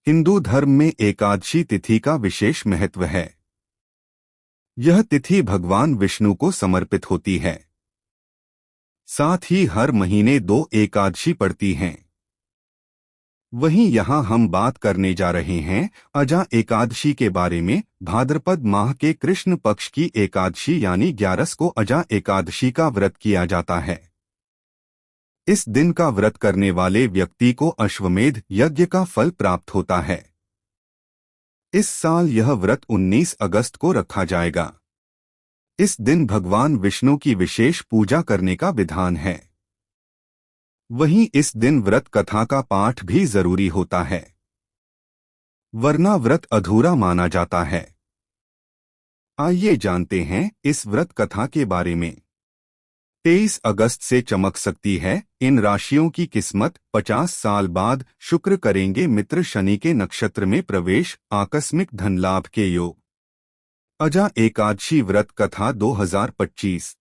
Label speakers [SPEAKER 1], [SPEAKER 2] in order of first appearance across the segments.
[SPEAKER 1] हिंदू धर्म में एकादशी तिथि का विशेष महत्व है। यह तिथि भगवान विष्णु को समर्पित होती है। साथ ही हर महीने 2 एकादशी पड़ती हैं। वहीं यहाँ हम बात करने जा रहे हैं अजा एकादशी के बारे में। भाद्रपद माह के कृष्ण पक्ष की एकादशी यानी 11 को अजा एकादशी का व्रत किया जाता है। इस दिन का व्रत करने वाले व्यक्ति को अश्वमेध यज्ञ का फल प्राप्त होता है। इस साल यह व्रत 19 अगस्त को रखा जाएगा। इस दिन भगवान विष्णु की विशेष पूजा करने का विधान है। वहीं इस दिन व्रत कथा का पाठ भी जरूरी होता है, वरना व्रत अधूरा माना जाता है। आइए जानते हैं इस व्रत कथा के बारे में। 23 अगस्त से चमक सकती है इन राशियों की किस्मत। 50 साल बाद शुक्र करेंगे मित्र शनि के नक्षत्र में प्रवेश, आकस्मिक धन लाभ के योग। अजा एकादशी व्रत कथा 2025।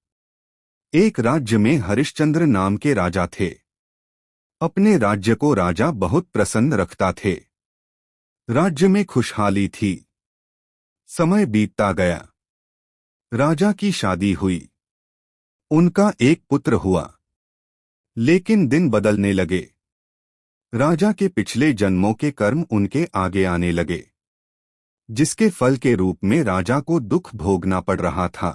[SPEAKER 1] एक राज्य में हरिश्चंद्र नाम के राजा थे। अपने राज्य को राजा बहुत प्रसन्न रखता थे। राज्य में खुशहाली थी। समय बीतता गया। राजा की शादी हुई। उनका एक पुत्र हुआ। लेकिन दिन बदलने लगे। राजा के पिछले जन्मों के कर्म उनके आगे आने लगे, जिसके फल के रूप में राजा को दुख भोगना पड़ रहा था।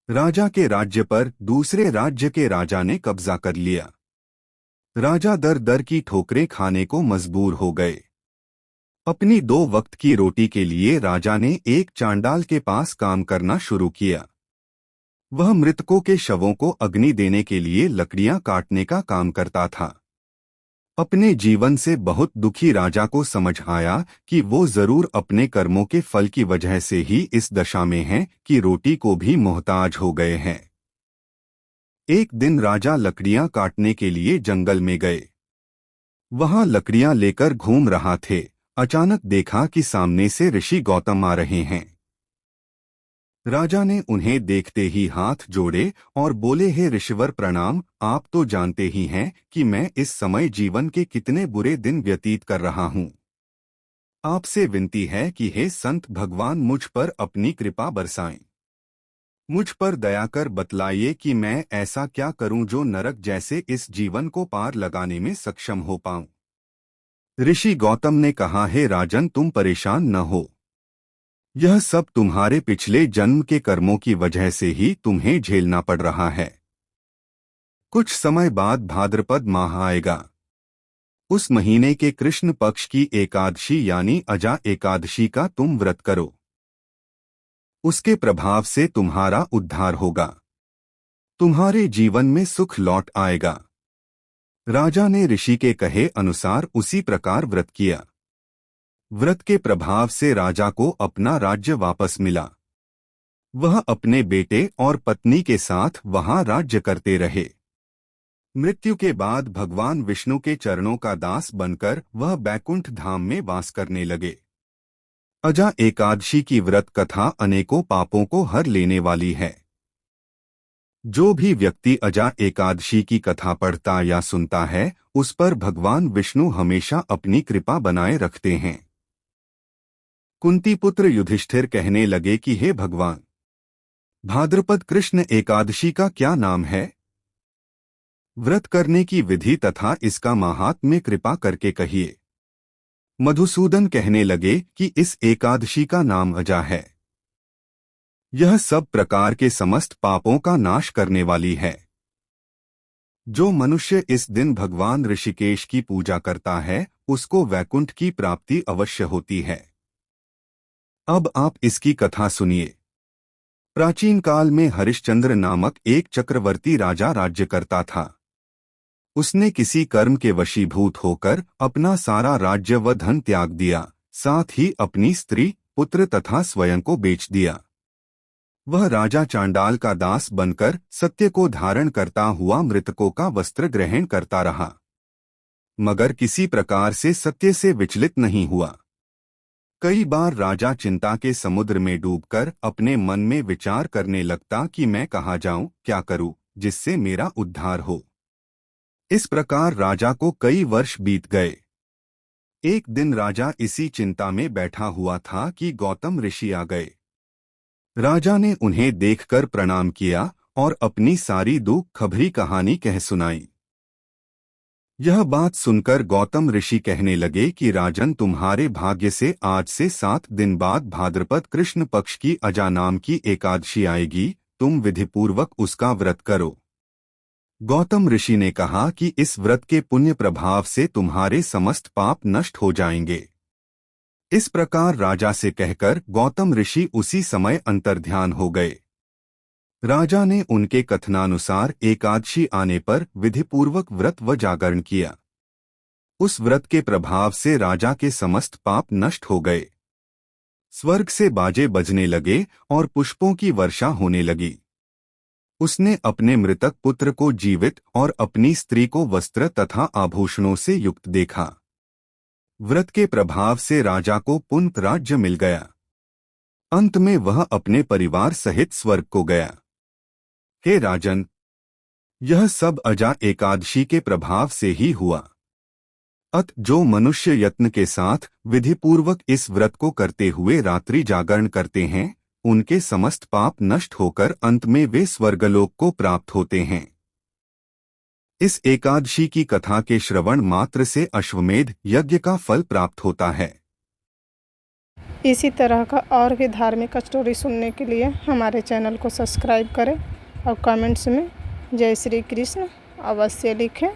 [SPEAKER 1] राजा के राज्य पर दूसरे राज्य के राजा ने कब्जा कर लिया। राजा दर दर की ठोकरें खाने को मजबूर हो गए। अपनी 2 वक्त की रोटी के लिए राजा ने एक चांडाल के पास काम करना शुरू किया। वह मृतकों के शवों को अग्नि देने के लिए लकड़ियां काटने का काम करता था। अपने जीवन से बहुत दुखी राजा को समझ आया कि वो जरूर अपने कर्मों के फल की वजह से ही इस दशा में है कि रोटी को भी मोहताज हो गए हैं। एक दिन राजा लकड़ियां काटने के लिए जंगल में गए। वहां लकड़ियां लेकर घूम रहा थे। अचानक देखा कि सामने से ऋषि गौतम आ रहे हैं। राजा ने उन्हें देखते ही हाथ जोड़े और बोले, हे ऋषिवर प्रणाम। आप तो जानते ही हैं कि मैं इस समय जीवन के कितने बुरे दिन व्यतीत कर रहा हूँ। आपसे विनती है कि हे संत भगवान मुझ पर अपनी कृपा बरसाएं। मुझ पर दया कर बतलाइए कि मैं ऐसा क्या करूं जो नरक जैसे इस जीवन को पार लगाने में सक्षम हो पाऊं। ऋषि गौतम ने कहा, हे राजन, तुम परेशान न हो। यह सब तुम्हारे पिछले जन्म के कर्मों की वजह से ही तुम्हें झेलना पड़ रहा है। कुछ समय बाद भाद्रपद माह आएगा। उस महीने के कृष्ण पक्ष की एकादशी यानी अजा एकादशी का तुम व्रत करो। उसके प्रभाव से तुम्हारा उद्धार होगा। तुम्हारे जीवन में सुख लौट आएगा। राजा ने ऋषि के कहे अनुसार उसी प्रकार व्रत किया। व्रत के प्रभाव से राजा को अपना राज्य वापस मिला। वह अपने बेटे और पत्नी के साथ वहां राज्य करते रहे। मृत्यु के बाद भगवान विष्णु के चरणों का दास बनकर वह बैकुंठ धाम में वास करने लगे। अजा एकादशी की व्रत कथा अनेकों पापों को हर लेने वाली है। जो भी व्यक्ति अजा एकादशी की कथा पढ़ता या सुनता है, उस पर भगवान विष्णु हमेशा अपनी कृपा बनाए रखते हैं। कुंती पुत्र युधिष्ठिर कहने लगे कि हे भगवान, भाद्रपद कृष्ण एकादशी का क्या नाम है? व्रत करने की विधि तथा इसका माहात्म्य कृपा करके कहिए। मधुसूदन कहने लगे कि इस एकादशी का नाम अजा है। यह सब प्रकार के समस्त पापों का नाश करने वाली है। जो मनुष्य इस दिन भगवान ऋषिकेश की पूजा करता है, उसको वैकुंठ की प्राप्ति अवश्य होती है। अब आप इसकी कथा सुनिए। प्राचीन काल में हरिश्चंद्र नामक एक चक्रवर्ती राजा राज्य करता था। उसने किसी कर्म के वशीभूत होकर अपना सारा राज्य व धन त्याग दिया, साथ ही अपनी स्त्री, पुत्र तथा स्वयं को बेच दिया। वह राजा चांडाल का दास बनकर सत्य को धारण करता हुआ मृतकों का वस्त्र ग्रहण करता रहा, मगर किसी प्रकार से सत्य से विचलित नहीं हुआ। कई बार राजा चिंता के समुद्र में डूबकर अपने मन में विचार करने लगता कि मैं कहाँ जाऊं, क्या करूं, जिससे मेरा उद्धार हो। इस प्रकार राजा को कई वर्ष बीत गए। एक दिन राजा इसी चिंता में बैठा हुआ था कि गौतम ऋषि आ गए। राजा ने उन्हें देखकर प्रणाम किया और अपनी सारी दुख खबरी कहानी कह सुनाई। यह बात सुनकर गौतम ऋषि कहने लगे कि राजन, तुम्हारे भाग्य से आज से 7 दिन बाद भाद्रपद कृष्ण पक्ष की अजा नाम की एकादशी आएगी। तुम विधिपूर्वक उसका व्रत करो। गौतम ऋषि ने कहा कि इस व्रत के पुण्य प्रभाव से तुम्हारे समस्त पाप नष्ट हो जाएंगे। इस प्रकार राजा से कहकर गौतम ऋषि उसी समय अंतर्ध्यान हो गए। राजा ने उनके कथनानुसार एकादशी आने पर विधिपूर्वक व्रत व जागरण किया। उस व्रत के प्रभाव से राजा के समस्त पाप नष्ट हो गए। स्वर्ग से बाजे बजने लगे और पुष्पों की वर्षा होने लगी। उसने अपने मृतक पुत्र को जीवित और अपनी स्त्री को वस्त्र तथा आभूषणों से युक्त देखा। व्रत के प्रभाव से राजा को पुण्य राज्य मिल गया। अंत में वह अपने परिवार सहित स्वर्ग को गया। हे राजन, यह सब अजा एकादशी के प्रभाव से ही हुआ। जो मनुष्य यत्न के साथ विधिपूर्वक इस व्रत को करते हुए रात्रि जागरण करते हैं, उनके समस्त पाप नष्ट होकर अंत में वे स्वर्गलोक को प्राप्त होते हैं। इस एकादशी की कथा के श्रवण मात्र से अश्वमेध यज्ञ का फल प्राप्त होता है।
[SPEAKER 2] इसी तरह का और भी धार्मिक स्टोरी सुनने के लिए हमारे चैनल को सब्सक्राइब करें और कमेंट्स में जय श्री कृष्ण अवश्य लिखें।